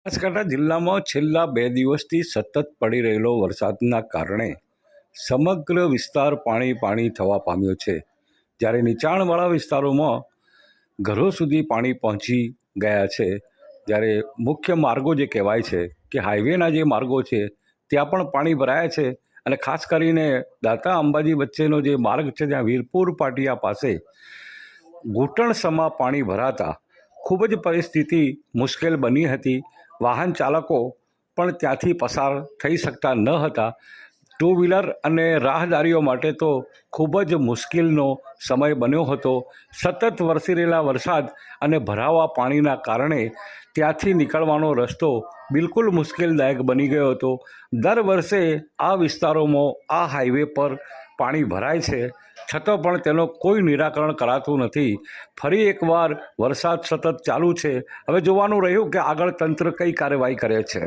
બનાસકાંઠા જિલ્લામાં છેલ્લા 2 દિવસથી સતત પડી રહેલો વરસાદના કારણે સમગ્ર વિસ્તાર પાણી થવા પામ્યો છે. જ્યારે નીચાણવાળા વિસ્તારોમાં ઘરો સુધી પાણી પહોંચી ગયા છે. જ્યારે મુખ્ય માર્ગો જે કહેવાય છે કે હાઈવેના જે માર્ગો છે ત્યાં પણ પાણી ભરાયા છે. અને ખાસ કરીને દાતા અંબાજી વચ્ચેનો જે માર્ગ છે ત્યાં વીરપુર પાટિયા પાસે ઘૂંટણસમા પાણી ભરાતા ખૂબ જ પરિસ્થિતિ મુશ્કેલ બની હતી. વાહન ચાલકો પણ ત્યાંથી પસાર થઈ શકતા ન હતા. ટુ વ્હીલર અને રાહદારીઓ માટે તો ખૂબ જ મુશ્કેલનો સમય બન્યો હતો. સતત વરસી રહેલા વરસાદ અને ભરાવા પાણીના કારણે ત્યાંથી નીકળવાનો રસ્તો બિલકુલ મુશ્કેલદાયક બની ગયો હતો. દર વર્ષે આ વિસ્તારોમાં આ હાઈવે પર પાણી ભરાય છે, છતાં પણ તેનો કોઈ નિરાકરણ કરાતું નથી. ફરી એકવાર વરસાદ સતત ચાલુ છે. હવે જોવાનું રહ્યું કે આગળ તંત્ર કઈ કાર્યવાહી કરે છે.